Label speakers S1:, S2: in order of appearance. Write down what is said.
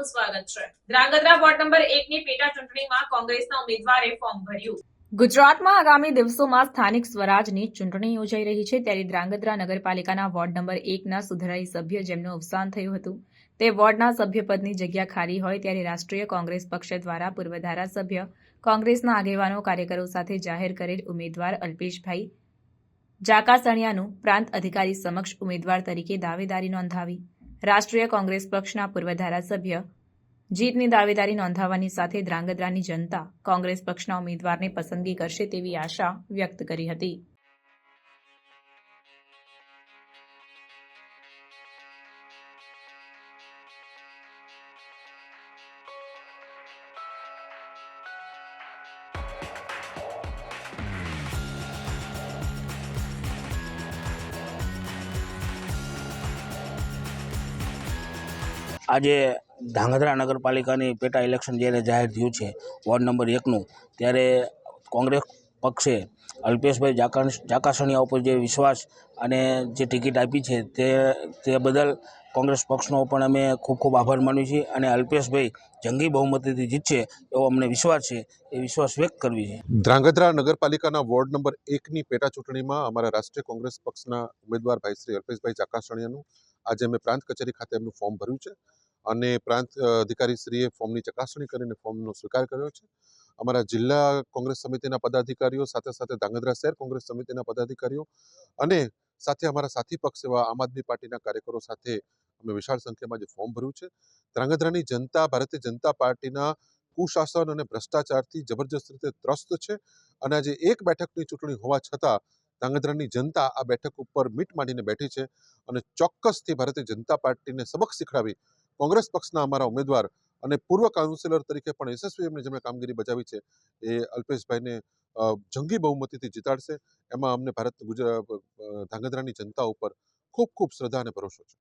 S1: આપનું સ્વાગત છે। ધ્રાંગધ્રા વોર્ડ નંબર 1 ની પેટા ચૂંટણીમાં કોંગ્રેસના ઉમેદવારે ફોર્મ ભર્યું। ગુજરાતમાં આગામી દિવસોમાં સ્થાનિક સ્વરાજની ચૂંટણી યોજાઈ રહી છે, ત્યારે ધ્રાંગધ્રા નગરપાલિકાના વોર્ડ નંબર 1ના સુધરાઈ સભ્ય જેમનું અવસાન થયું હતું તે વોર્ડના સભ્યપદની જગ્યા ખાલી હોય ત્યારે રાષ્ટ્રીય કોંગ્રેસ પક્ષ દ્વારા પૂર્વ ધારાસભ્ય કોંગ્રેસના આગેવાનો કાર્યકરો સાથે જાહેર કરેલ ઉમેદવાર અલ્પેશભાઈ જાકાસણિયાનું પ્રાંત અધિકારી સમક્ષ ઉમેદવાર તરીકે દાવેદારી નોંધાવી। રાષ્ટ્રીય કોંગ્રેસ પક્ષના પૂર્વ ધારાસભ્ય જીતની દાવેદારી નોંધાવવાની સાથે ધ્રાંગધ્રાની જનતા કોંગ્રેસ પક્ષના ઉમેદવારને પસંદગી કરશે તેવી આશા વ્યક્ત કરી હતી।
S2: આજે ધ્રાંગધ્રા નગરપાલિકાની પેટા ઇલેક્શન જ્યારે જાહેર થયું છે વોર્ડ નંબર 1નું, ત્યારે કોંગ્રેસ પક્ષે અલ્પેશભાઈ જાકાસણિયા ઉપર જે વિશ્વાસ અને જે ટિકિટ આપી છે તે બદલ કોંગ્રેસ પક્ષનો પણ અમે ખૂબ ખૂબ આભાર માનીએ છીએ અને અલ્પેશભાઈ જંગી બહુમતીથી જીતશે એવો અમને વિશ્વાસ છે, એ વિશ્વાસ વ્યક્ત કરવી છે।
S3: ધ્રાંગધ્રા નગરપાલિકાના વોર્ડ નંબર 1ની પેટા ચૂંટણીમાં અમારા રાષ્ટ્રીય કોંગ્રેસ પક્ષના ઉમેદવાર ભાઈ શ્રી અલ્પેશભાઈ જાકાસણિયાનું આજે અમે પ્રાંત કચેરી ખાતે એમનું ફોર્મ ભર્યું છે અને પ્રાંત અધિકારીશ્રીએ ફોર્મની ચકાસણી કરીને ફોર્મનો સ્વીકાર કર્યો છે। અમારા જિલ્લા કોંગ્રેસ સમિતિના પદાધિકારીઓ સાથે સાથે ધ્રાંગધ્રા શહેર કોંગ્રેસ સમિતિના પદાધિકારીઓ અને સાથે અમારા સાથી પક્ષ એવા આમ આદમી પાર્ટીના કાર્યકરો સાથે અમે વિશાળ સંખ્યામાં જે ફોર્મ ભર્યું છે। ધ્રાંગધ્રાની જનતા ભારતીય જનતા પાર્ટીના કુશાસન અને ભ્રષ્ટાચારથી જબરજસ્ત રીતે ત્રસ્ત છે અને આજે એક બેઠકની ચૂંટણી હોવા છતાં ધ્રાંગધ્રાની જનતા આ બેઠક ઉપર મીટ માંડીને બેઠી છે અને ચોક્કસથી ભારતીય જનતા પાર્ટીને સબક શીખડાવી કોંગ્રેસ પક્ષના અમારા ઉમેદવાર અને પૂર્વ કાઉન્સિલર તરીકે પણ યશસ્વી એમને જેમણે કામગીરી બજાવી છે એ અલ્પેશભાઈને જંગી બહુમતીથી જીતાડશે। એમાં અમને ધ્રાંગધ્રાની જનતા ઉપર ખૂબ ખૂબ શ્રદ્ધા અને ભરોસો છે।